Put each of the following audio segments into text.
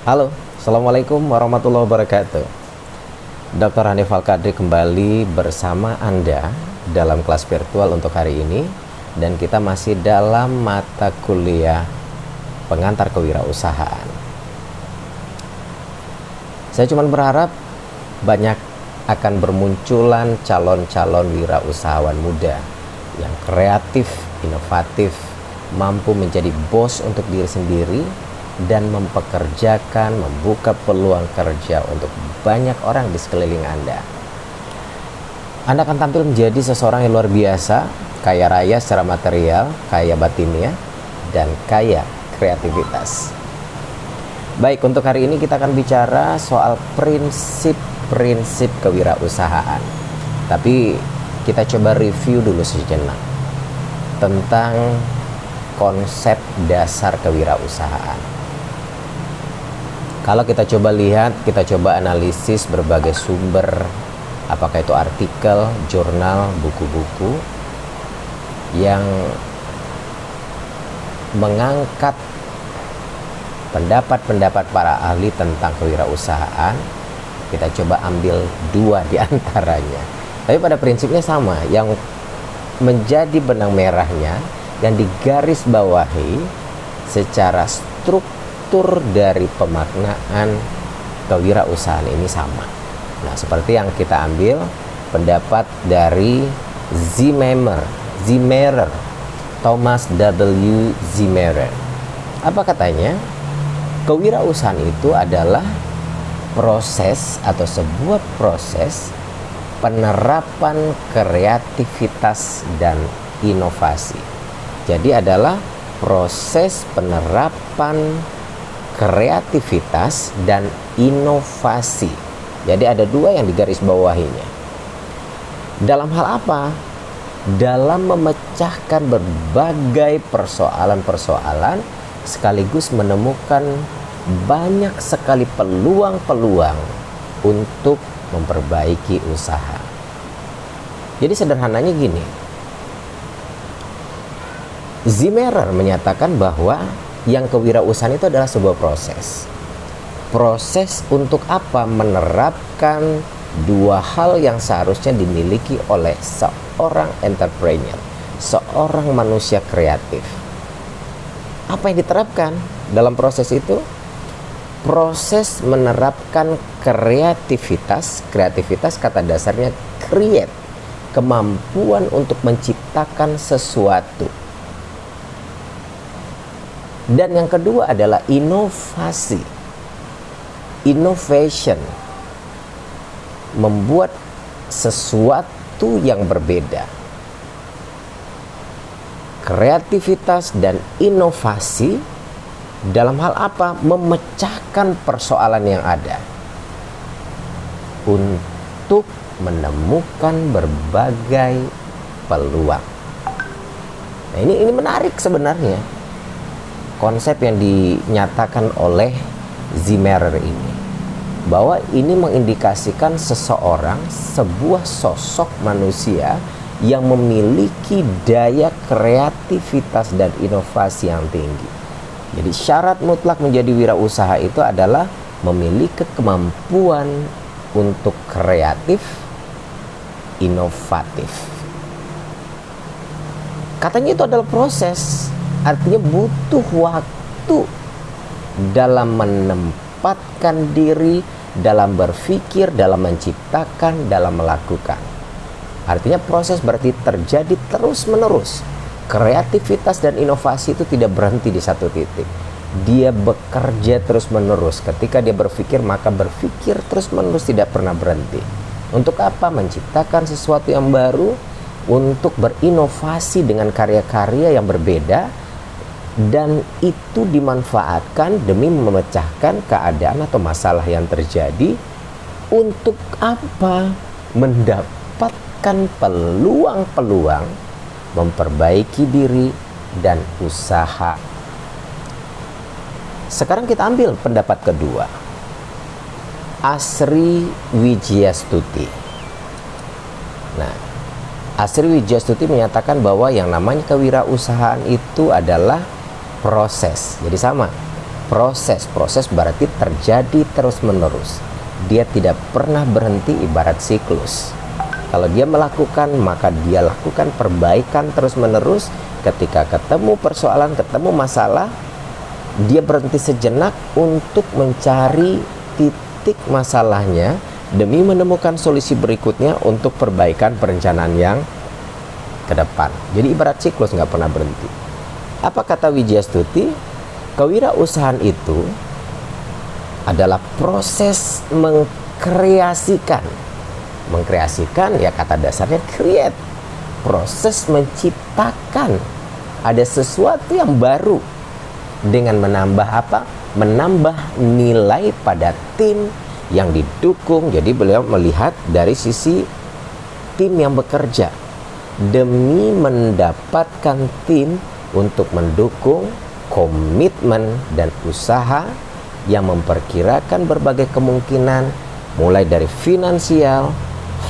Halo, Assalamualaikum warahmatullahi wabarakatuh. Dr. Hanif Al-Qadri kembali bersama Anda dalam kelas virtual untuk hari ini. Dan kita masih dalam mata kuliah pengantar kewirausahaan. Saya cuma berharap banyak akan bermunculan calon-calon wirausahawan muda yang kreatif, inovatif, mampu menjadi bos untuk diri sendiri dan mempekerjakan, membuka peluang kerja untuk banyak orang di sekeliling Anda. Anda akan tampil menjadi seseorang yang luar biasa, kaya raya secara material, kaya batinnya, dan kaya kreativitas. Baik, untuk hari ini kita akan bicara soal prinsip-prinsip kewirausahaan. Tapi kita coba review dulu sejenak tentang konsep dasar kewirausahaan. Kalau kita coba lihat, kita coba analisis berbagai sumber, apakah itu artikel, jurnal, buku-buku yang mengangkat pendapat-pendapat para ahli tentang kewirausahaan, kita coba ambil dua di antaranya. Tapi pada prinsipnya sama, yang menjadi benang merahnya, yang digaris bawahi secara struktur dari pemaknaan kewirausahaan ini sama. Nah, seperti yang kita ambil pendapat dari Zimmerer, Thomas W. Zimmerer. Apa katanya? Kewirausahaan itu adalah proses atau sebuah proses penerapan kreativitas dan inovasi. Jadi adalah proses penerapan kreativitas dan inovasi. Jadi ada dua yang digarisbawahinya. Dalam hal apa? Dalam memecahkan berbagai persoalan-persoalan sekaligus menemukan banyak sekali peluang-peluang untuk memperbaiki usaha. Jadi sederhananya gini. Zimmerer menyatakan bahwa yang kewirausahaan itu adalah sebuah proses. Proses untuk apa? Menerapkan dua hal yang seharusnya dimiliki oleh seorang entrepreneur, seorang manusia kreatif. Apa yang diterapkan dalam proses itu? Proses menerapkan kreativitas. Kreativitas kata dasarnya create, kemampuan untuk menciptakan sesuatu. Dan yang kedua adalah inovasi. Innovation, membuat sesuatu yang berbeda. Kreativitas dan inovasi dalam hal apa? Memecahkan persoalan yang ada untuk menemukan berbagai peluang. Nah, ini menarik sebenarnya. Konsep yang dinyatakan oleh Zimmerer ini, bahwa ini mengindikasikan seseorang, sebuah sosok manusia yang memiliki daya kreativitas dan inovasi yang tinggi. Jadi syarat mutlak menjadi wirausaha itu adalah memiliki kemampuan untuk kreatif, inovatif. Katanya itu adalah proses. Artinya butuh waktu dalam menempatkan diri, dalam berpikir, dalam menciptakan, dalam melakukan. Artinya proses berarti terjadi terus-menerus. Kreativitas dan inovasi itu tidak berhenti di satu titik. Dia bekerja terus-menerus. Ketika dia berpikir, maka berpikir terus-menerus, tidak pernah berhenti. Untuk apa? Menciptakan sesuatu yang baru, untuk berinovasi dengan karya-karya yang berbeda, dan itu dimanfaatkan demi memecahkan keadaan atau masalah yang terjadi. Untuk apa? Mendapatkan peluang-peluang memperbaiki diri dan usaha. Sekarang kita ambil pendapat kedua, Asri Wijiastuti. Nah, Asri Wijiastuti menyatakan bahwa yang namanya kewirausahaan itu adalah proses. Jadi sama, Proses berarti terjadi terus-menerus. Dia tidak pernah berhenti, ibarat siklus. Kalau dia melakukan, maka dia lakukan perbaikan terus-menerus. Ketika ketemu persoalan, ketemu masalah, dia berhenti sejenak untuk mencari titik masalahnya demi menemukan solusi berikutnya untuk perbaikan perencanaan yang ke depan. Jadi ibarat siklus, nggak pernah berhenti. Apa kata Wijiastuti? Kewirausahaan itu adalah proses mengkreasikan. Mengkreasikan ya kata dasarnya create. Proses menciptakan ada sesuatu yang baru dengan menambah apa? Menambah nilai pada tim yang didukung. Jadi beliau melihat dari sisi tim yang bekerja demi mendapatkan tim untuk mendukung komitmen dan usaha yang memperkirakan berbagai kemungkinan, mulai dari finansial,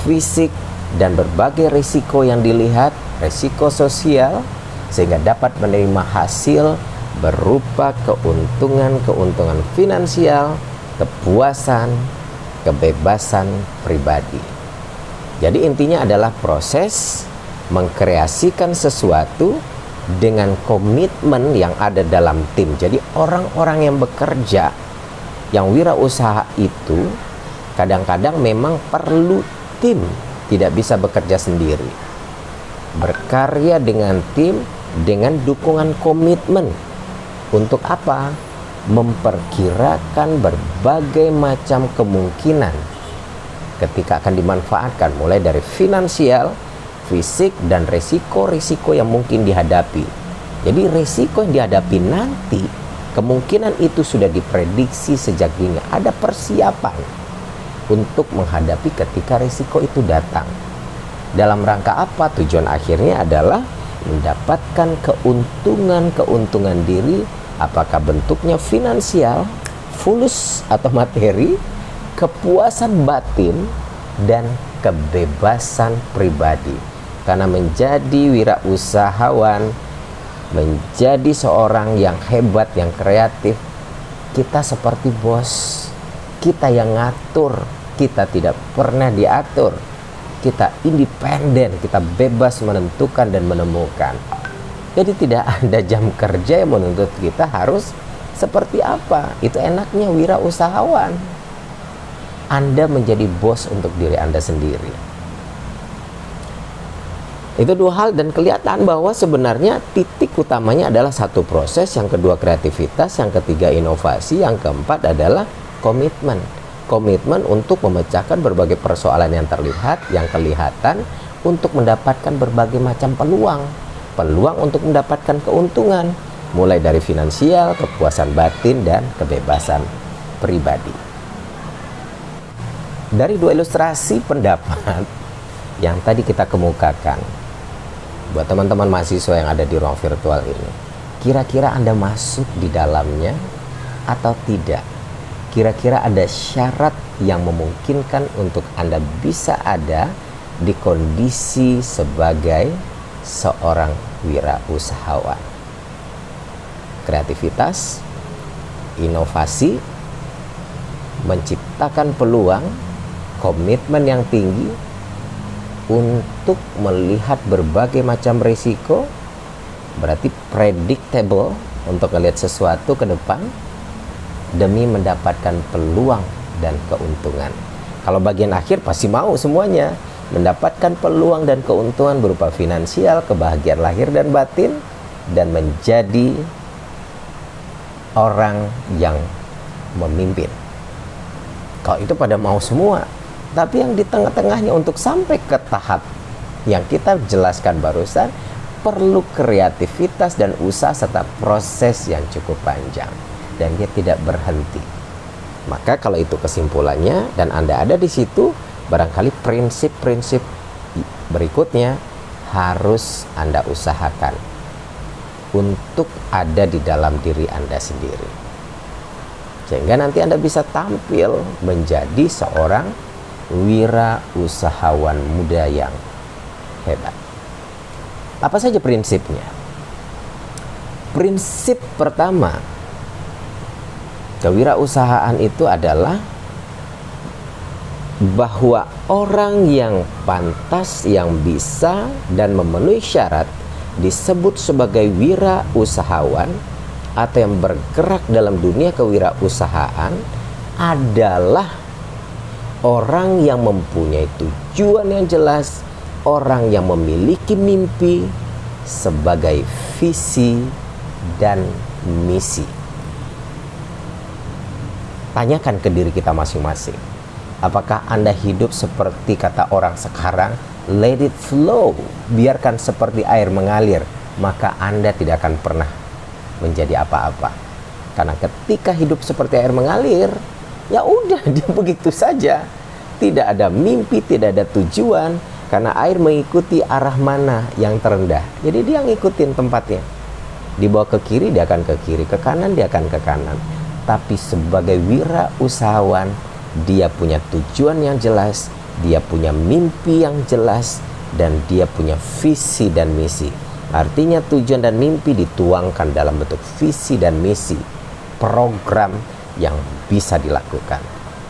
fisik, dan berbagai risiko yang dilihat, risiko sosial, sehingga dapat menerima hasil berupa keuntungan finansial, kepuasan, kebebasan pribadi. Jadi intinya adalah proses mengkreasikan sesuatu dengan komitmen yang ada dalam tim. Jadi orang-orang yang bekerja, yang wirausaha itu kadang-kadang memang perlu tim, tidak bisa bekerja sendiri. Berkarya dengan tim dengan dukungan komitmen. Untuk apa? Memperkirakan berbagai macam kemungkinan ketika akan dimanfaatkan, mulai dari finansial, fisik, dan risiko-risiko yang mungkin dihadapi. Jadi risiko yang dihadapi nanti, kemungkinan itu sudah diprediksi sejak dini. Ada persiapan untuk menghadapi ketika risiko itu datang. Dalam rangka apa? Tujuan akhirnya adalah mendapatkan keuntungan diri, apakah bentuknya finansial, fulus atau materi, kepuasan batin, dan kebebasan pribadi. Karena menjadi wirausahawan, menjadi seorang yang hebat, yang kreatif, kita seperti bos, kita yang ngatur, kita tidak pernah diatur, kita independen, kita bebas menentukan dan menemukan. Jadi tidak ada jam kerja yang menuntut kita harus seperti apa. Itu enaknya wirausahawan. Anda menjadi bos untuk diri Anda sendiri. Itu dua hal, dan kelihatan bahwa sebenarnya titik utamanya adalah satu proses, yang kedua kreativitas, yang ketiga inovasi, yang keempat adalah komitmen. Komitmen untuk memecahkan berbagai persoalan yang terlihat, yang kelihatan, untuk mendapatkan berbagai macam peluang. Peluang untuk mendapatkan keuntungan, mulai dari finansial, kepuasan batin, dan kebebasan pribadi. Dari dua ilustrasi pendapat yang tadi kita kemukakan, buat teman-teman mahasiswa yang ada di ruang virtual ini, kira-kira Anda masuk di dalamnya atau tidak? Kira-kira ada syarat yang memungkinkan untuk Anda bisa ada di kondisi sebagai seorang wirausahawan? Kreativitas, inovasi, menciptakan peluang, komitmen yang tinggi untuk melihat berbagai macam risiko, berarti predictable untuk melihat sesuatu ke depan demi mendapatkan peluang dan keuntungan. Kalau bagian akhir pasti mau semuanya, mendapatkan peluang dan keuntungan berupa finansial, kebahagiaan lahir dan batin, dan menjadi orang yang memimpin. Kalau itu pada mau semua. Tapi yang di tengah-tengahnya untuk sampai ke tahap yang kita jelaskan barusan, perlu kreativitas dan usaha serta proses yang cukup panjang, dan dia tidak berhenti. Maka kalau itu kesimpulannya dan Anda ada di situ, barangkali prinsip-prinsip berikutnya harus Anda usahakan untuk ada di dalam diri Anda sendiri, sehingga nanti Anda bisa tampil menjadi seorang wirausahawan muda yang hebat. Apa saja prinsipnya? Prinsip pertama, Kewirausahaan itu adalah bahwa orang yang pantas, yang bisa dan memenuhi syarat disebut sebagai wirausahawan atau yang bergerak dalam dunia kewirausahaan adalah orang yang mempunyai tujuan yang jelas, orang yang memiliki mimpi sebagai visi dan misi. Tanyakan ke diri kita masing-masing, apakah Anda hidup seperti kata orang sekarang, let it flow, biarkan seperti air mengalir, maka Anda tidak akan pernah menjadi apa-apa. Karena ketika hidup seperti air mengalir, ya udah, dia begitu saja, tidak ada mimpi, tidak ada tujuan, karena air mengikuti arah mana yang terendah, jadi dia ngikutin tempatnya. Dibawa ke kiri, dia akan ke kiri, ke kanan, dia akan ke kanan. Tapi sebagai wirausahawan, dia punya tujuan yang jelas, dia punya mimpi yang jelas, dan dia punya visi dan misi. Artinya tujuan dan mimpi dituangkan dalam bentuk visi dan misi, program yang bisa dilakukan.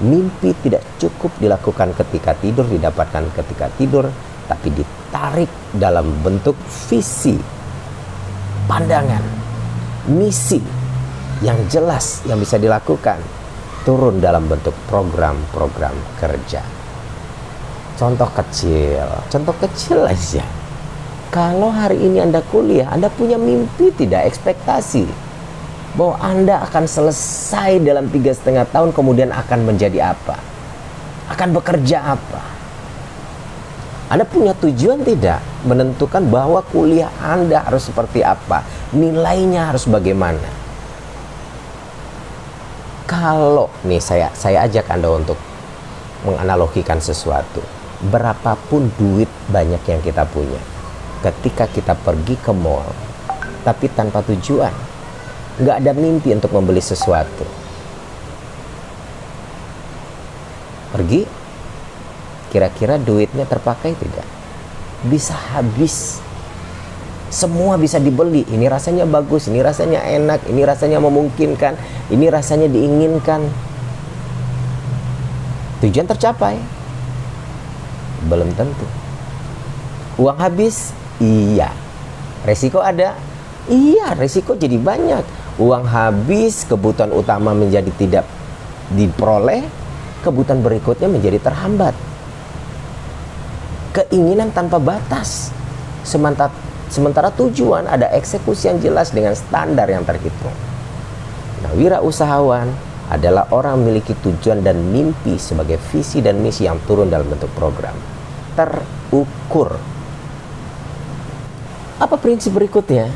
Mimpi tidak cukup dilakukan ketika tidur, didapatkan ketika tidur, tapi ditarik dalam bentuk visi, pandangan, misi yang jelas yang bisa dilakukan, turun dalam bentuk program-program kerja. Contoh kecil aja. Kalau hari ini Anda kuliah, Anda punya mimpi tidak, ekspektasi bahwa Anda akan selesai dalam 3,5 tahun, kemudian akan menjadi apa, akan bekerja apa. Anda punya tujuan tidak, menentukan bahwa kuliah Anda harus seperti apa, nilainya harus bagaimana. Kalau nih saya ajak Anda untuk menganalogikan sesuatu, berapapun duit banyak yang kita punya, ketika kita pergi ke mall tapi tanpa tujuan, nggak ada mimpi untuk membeli sesuatu, pergi, kira-kira duitnya terpakai tidak? Bisa habis. Semua bisa dibeli, ini rasanya bagus, ini rasanya enak, ini rasanya memungkinkan, ini rasanya diinginkan. Tujuan tercapai? Belum tentu. Uang habis? Iya. Resiko ada? Iya, resiko jadi banyak. Uang habis, kebutuhan utama menjadi tidak diperoleh, kebutuhan berikutnya menjadi terhambat. Keinginan tanpa batas. Sementara tujuan ada eksekusi yang jelas dengan standar yang terhitung. Nah, wirausahawan adalah orang memiliki tujuan dan mimpi sebagai visi dan misi yang turun dalam bentuk program. Terukur. Apa prinsip berikutnya?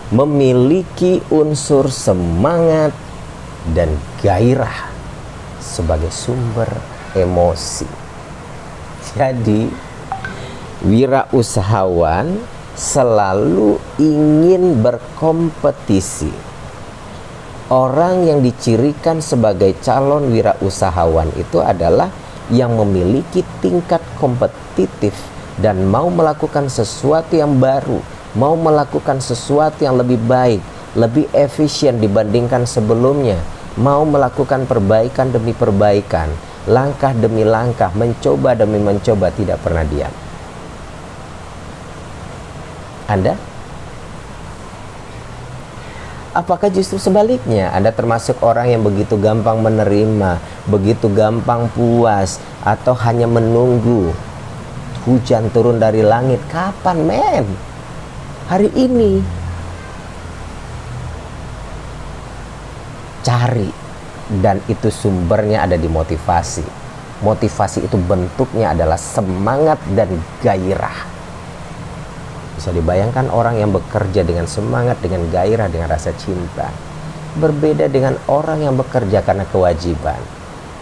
Memiliki unsur semangat dan gairah sebagai sumber emosi. Jadi, wirausahawan selalu ingin berkompetisi. Orang yang dicirikan sebagai calon wirausahawan itu adalah yang memiliki tingkat kompetitif dan mau melakukan sesuatu yang baru, mau melakukan sesuatu yang lebih baik, lebih efisien dibandingkan sebelumnya, mau melakukan perbaikan demi perbaikan, langkah demi langkah, mencoba demi mencoba, tidak pernah diam. Anda? Apakah justru sebaliknya? Anda termasuk orang yang begitu gampang menerima, begitu gampang puas, atau hanya menunggu hujan turun dari langit? Kapan, men? Hari ini. Cari, dan itu sumbernya ada di motivasi. Motivasi itu bentuknya adalah semangat dan gairah. Bisa dibayangkan orang yang bekerja dengan semangat, dengan gairah, dengan rasa cinta. Berbeda dengan orang yang bekerja karena kewajiban.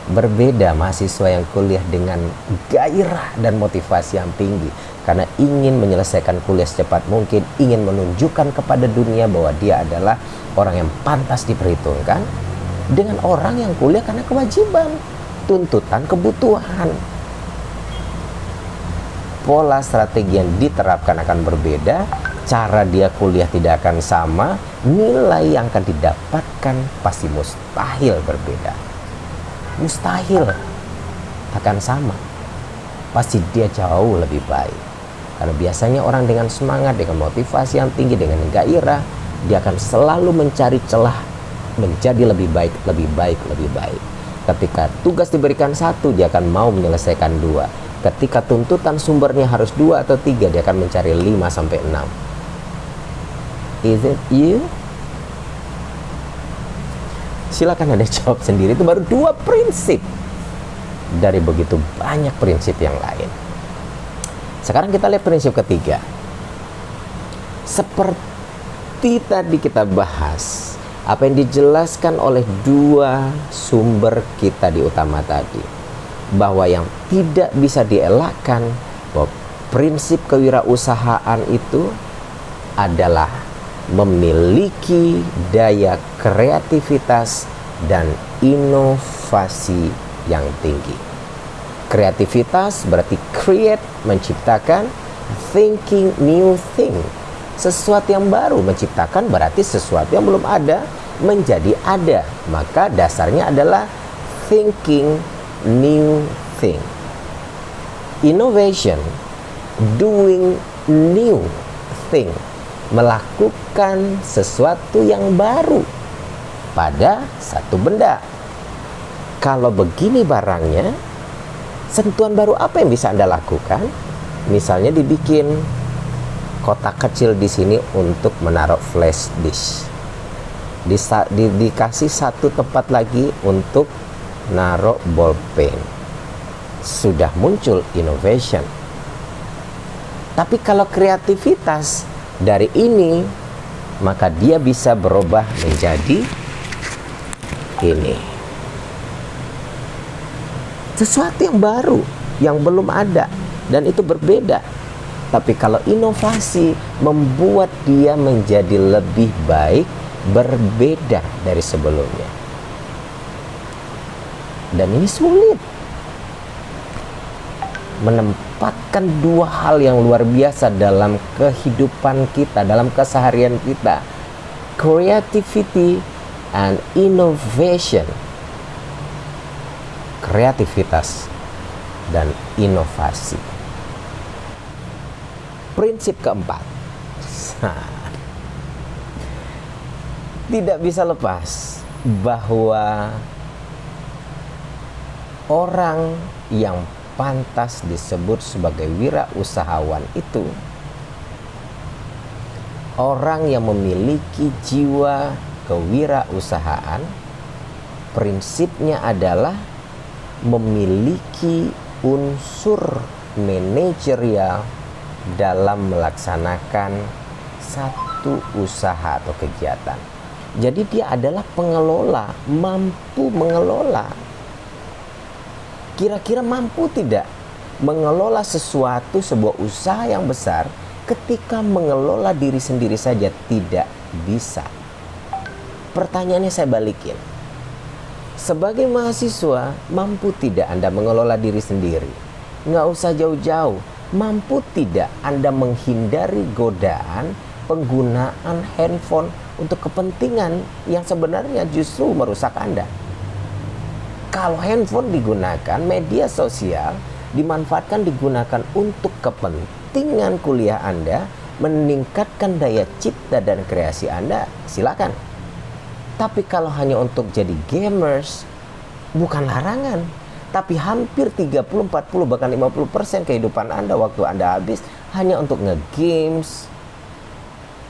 Berbeda mahasiswa yang kuliah dengan gairah dan motivasi yang tinggi. Karena ingin menyelesaikan kuliah secepat mungkin, ingin menunjukkan kepada dunia bahwa dia adalah orang yang pantas diperhitungkan. Dengan orang yang kuliah karena kewajiban, tuntutan, kebutuhan. Pola strategi yang diterapkan akan berbeda, cara dia kuliah tidak akan sama, nilai yang akan didapatkan diperhatikan pasti mustahil berbeda. Mustahil akan sama. Pasti dia jauh lebih baik. Karena biasanya orang dengan semangat, dengan motivasi yang tinggi, dengan gairah, dia akan selalu mencari celah menjadi lebih baik, lebih baik, lebih baik. Ketika tugas diberikan satu, dia akan mau menyelesaikan dua. Ketika tuntutan sumbernya harus 2 atau 3, dia akan mencari 5 sampai 6. Is it you? Silakan Anda jawab sendiri. Itu baru 2 prinsip dari begitu banyak prinsip yang lain. Sekarang kita lihat prinsip ketiga. Seperti tadi kita bahas, apa yang dijelaskan oleh 2 sumber kita di utama tadi, bahwa yang tidak bisa dielakkan, bahwa prinsip kewirausahaan itu adalah memiliki daya kreativitas dan inovasi yang tinggi. Kreativitas berarti create, menciptakan, thinking new thing, sesuatu yang baru. Menciptakan berarti sesuatu yang belum ada menjadi ada. Maka dasarnya adalah thinking new thing. Innovation, doing new thing, melakukan sesuatu yang baru pada satu benda. Kalau begini barangnya, sentuhan baru apa yang bisa Anda lakukan? Misalnya dibikin kotak kecil di sini untuk menaruh flash disk. Dikasih satu tempat lagi untuk naruh bolpen. Sudah muncul innovation. Tapi kalau kreativitas dari ini, maka dia bisa berubah menjadi ini. Sesuatu yang baru, yang belum ada, dan itu berbeda. Tapi kalau inovasi membuat dia menjadi lebih baik, berbeda dari sebelumnya. Dan ini sulit. Menempatkan 2 hal yang luar biasa dalam kehidupan kita, dalam keseharian kita. Creativity and innovation. Kreativitas dan inovasi. Prinsip keempat, tidak bisa lepas bahwa orang yang pantas disebut sebagai wirausahawan itu orang yang memiliki jiwa kewirausahaan. Prinsipnya adalah memiliki unsur manajerial dalam melaksanakan satu usaha atau kegiatan. Jadi dia adalah pengelola, mampu mengelola. Kira-kira mampu tidak mengelola sesuatu, sebuah usaha yang besar, ketika mengelola diri sendiri saja tidak bisa? Pertanyaannya saya balikin. Sebagai mahasiswa, mampu tidak Anda mengelola diri sendiri? Nggak usah jauh-jauh. Mampu tidak Anda menghindari godaan penggunaan handphone untuk kepentingan yang sebenarnya justru merusak Anda? Kalau handphone digunakan, media sosial dimanfaatkan, digunakan untuk kepentingan kuliah Anda, meningkatkan daya cipta dan kreasi Anda, silakan. Tapi kalau hanya untuk jadi gamers, bukan larangan. Tapi hampir 30, 40, bahkan 50% kehidupan Anda, waktu Anda habis hanya untuk nge-games,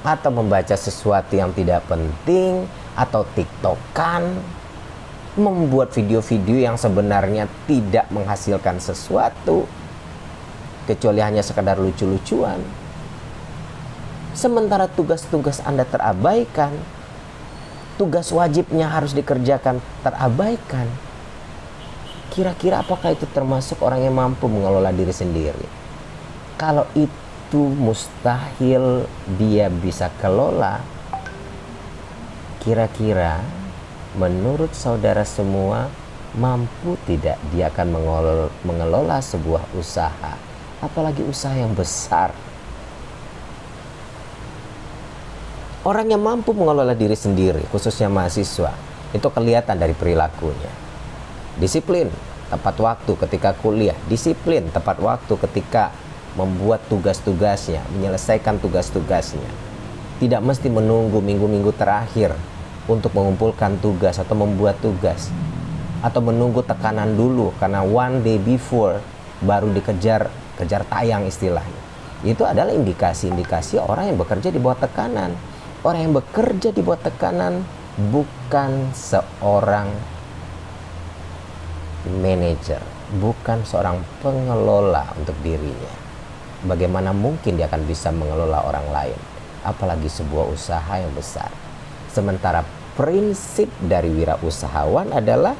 atau membaca sesuatu yang tidak penting, atau tiktokan, membuat video-video yang sebenarnya tidak menghasilkan sesuatu, kecuali hanya sekadar lucu-lucuan. Sementara tugas-tugas Anda terabaikan, tugas wajibnya harus dikerjakan terabaikan. Kira-kira apakah itu termasuk orang yang mampu mengelola diri sendiri? Kalau itu mustahil dia bisa kelola, kira-kira menurut saudara semua, mampu tidak dia akan mengelola sebuah usaha, apalagi usaha yang besar? Orang yang mampu mengelola diri sendiri, khususnya mahasiswa, itu kelihatan dari perilakunya. Disiplin, tepat waktu ketika kuliah, disiplin, tepat waktu ketika membuat tugas-tugasnya, menyelesaikan tugas-tugasnya. Tidak mesti menunggu minggu-minggu terakhir untuk mengumpulkan tugas atau membuat tugas, atau menunggu tekanan dulu karena one day before baru kejar tayang istilahnya. Itu adalah indikasi-indikasi orang yang bekerja di bawah tekanan. Orang yang bekerja di bawah tekanan bukan seorang manajer, bukan seorang pengelola untuk dirinya. Bagaimana mungkin dia akan bisa mengelola orang lain, apalagi sebuah usaha yang besar. Sementara prinsip dari wirausahawan adalah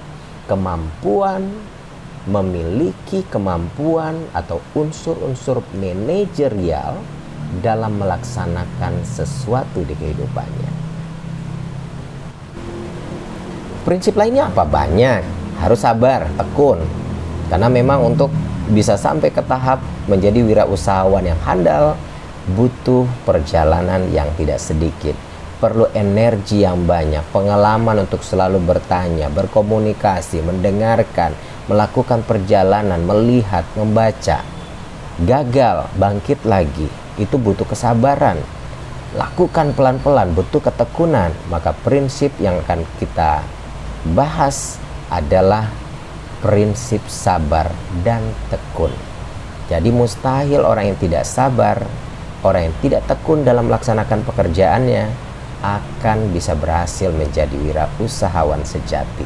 kemampuan, memiliki kemampuan atau unsur-unsur manajerial dalam melaksanakan sesuatu di kehidupannya. Prinsip lainnya apa? Banyak. Harus sabar, tekun. Karena memang untuk bisa sampai ke tahap menjadi wirausahawan yang handal, butuh perjalanan yang tidak sedikit. Perlu energi yang banyak, pengalaman untuk selalu bertanya, berkomunikasi, mendengarkan, melakukan perjalanan, melihat, membaca. Gagal, bangkit lagi. Itu butuh kesabaran. Lakukan pelan-pelan, butuh ketekunan. Maka prinsip yang akan kita bahas adalah prinsip sabar dan tekun. Jadi mustahil orang yang tidak sabar, orang yang tidak tekun dalam melaksanakan pekerjaannya akan bisa berhasil menjadi wirausahawan sejati.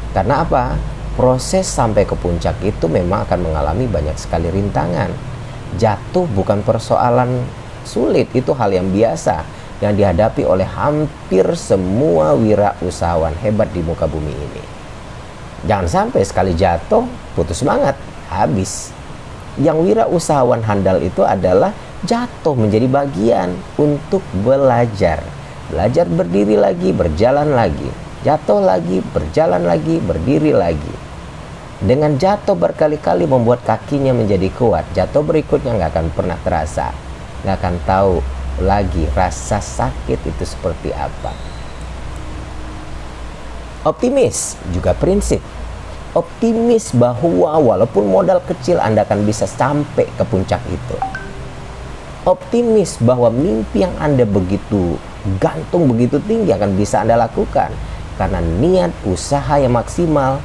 Karena apa? Proses sampai ke puncak itu memang akan mengalami banyak sekali rintangan. Jatuh bukan persoalan sulit, itu hal yang biasa yang dihadapi oleh hampir semua wirausahawan hebat di muka bumi ini. Jangan sampai sekali jatuh, putus semangat, habis. Yang wirausahawan handal itu adalah jatuh menjadi bagian untuk belajar. Belajar berdiri lagi, berjalan lagi. Jatuh lagi, berjalan lagi, berdiri lagi. Dengan jatuh berkali-kali membuat kakinya menjadi kuat. Jatuh berikutnya nggak akan pernah terasa. Nggak akan tahu lagi rasa sakit itu seperti apa. Optimis juga prinsip. Optimis bahwa walaupun modal kecil Anda akan bisa sampai ke puncak itu. Optimis bahwa mimpi yang Anda begitu gantung, begitu tinggi akan bisa Anda lakukan. Karena niat usaha yang maksimal,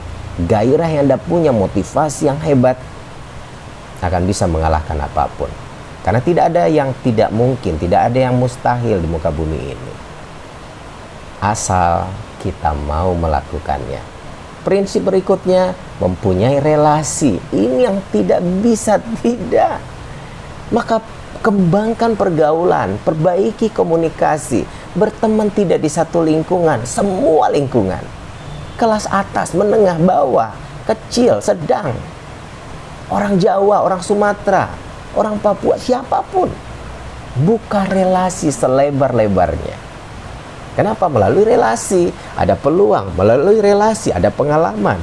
gairah yang Anda punya, motivasi yang hebat, akan bisa mengalahkan apapun. Karena tidak ada yang tidak mungkin, tidak ada yang mustahil di muka bumi ini. Asal kita mau melakukannya. Prinsip berikutnya, mempunyai relasi. Ini yang tidak bisa tidak. Maka kembangkan pergaulan, perbaiki komunikasi, berteman tidak di satu lingkungan, semua lingkungan. Kelas atas, menengah, bawah, kecil, sedang. Orang Jawa, orang Sumatera, orang Papua, siapapun. Buka relasi selebar-lebarnya. Kenapa? Melalui relasi ada peluang, melalui relasi ada pengalaman.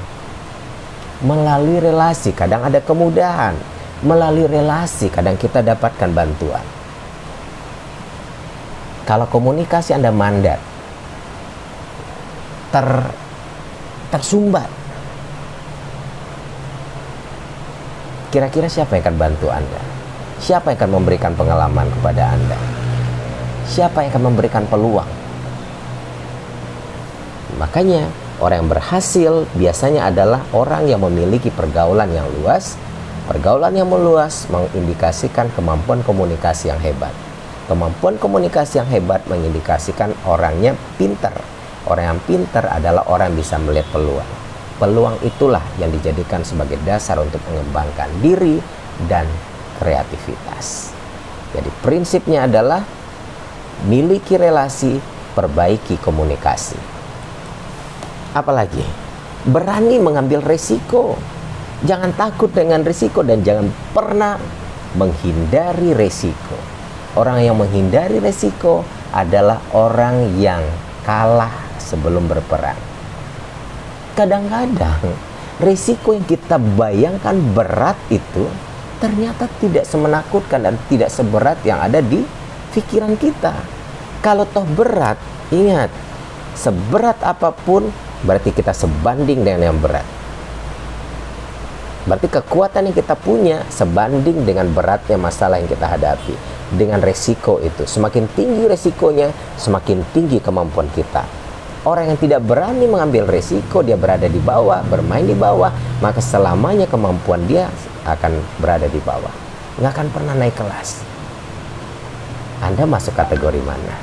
Melalui relasi kadang ada kemudahan, melalui relasi kadang kita dapatkan bantuan. Kalau komunikasi Anda mandat, tersumbat, kira-kira siapa yang akan bantu Anda? Siapa yang akan memberikan pengalaman kepada Anda? Siapa yang akan memberikan peluang? Makanya orang yang berhasil biasanya adalah orang yang memiliki pergaulan yang luas. Pergaulan yang meluas mengindikasikan kemampuan komunikasi yang hebat. Kemampuan komunikasi yang hebat mengindikasikan orangnya pintar. Orang yang pintar adalah orang yang bisa melihat peluang. Peluang itulah yang dijadikan sebagai dasar untuk mengembangkan diri dan kreativitas. Jadi prinsipnya adalah miliki relasi, perbaiki komunikasi. Apalagi berani mengambil resiko. Jangan takut dengan risiko dan jangan pernah menghindari resiko. Orang yang menghindari resiko adalah orang yang kalah sebelum berperang. Kadang-kadang risiko yang kita bayangkan berat itu ternyata tidak semenakutkan dan tidak seberat yang ada di pikiran kita. Kalau toh berat, ingat, seberat apapun berarti kita sebanding dengan yang berat. Berarti kekuatan yang kita punya sebanding dengan beratnya masalah yang kita hadapi. Dengan resiko itu, semakin tinggi resikonya, semakin tinggi kemampuan kita. Orang yang tidak berani mengambil resiko, dia berada di bawah, bermain di bawah, maka selamanya kemampuan dia akan berada di bawah, nggak akan pernah naik kelas. Anda masuk kategori mana?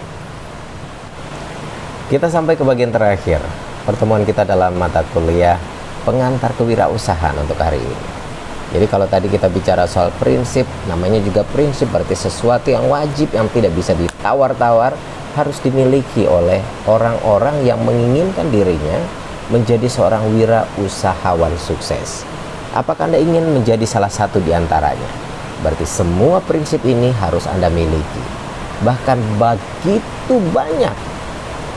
Kita sampai ke bagian terakhir pertemuan kita dalam mata kuliah pengantar kewirausahaan untuk hari ini. Jadi kalau tadi kita bicara soal prinsip, namanya juga prinsip, berarti sesuatu yang wajib, yang tidak bisa ditawar-tawar, harus dimiliki oleh orang-orang yang menginginkan dirinya menjadi seorang wirausahawan sukses. Apakah Anda ingin menjadi salah satu di antaranya? Berarti semua prinsip ini harus Anda miliki. Bahkan begitu banyak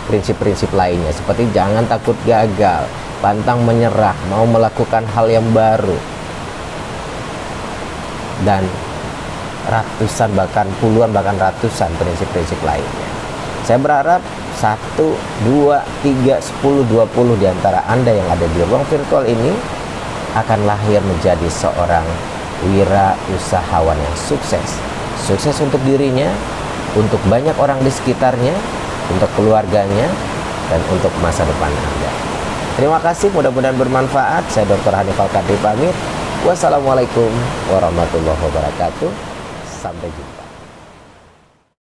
prinsip-prinsip lainnya, seperti jangan takut gagal, pantang menyerah, mau melakukan hal yang baru, dan ratusan, bahkan puluhan, bahkan ratusan prinsip-prinsip lainnya. Saya berharap 1, 2, 3, 10, 20 di antara Anda yang ada di ruang virtual ini akan lahir menjadi seorang wirausahawan yang sukses. Sukses untuk dirinya, untuk banyak orang di sekitarnya, untuk keluarganya, dan untuk masa depan Anda. Terima kasih, mudah-mudahan bermanfaat. Saya Dr. Hanif Al-Kadri pamit. Wassalamualaikum warahmatullahi wabarakatuh. Sampai jumpa.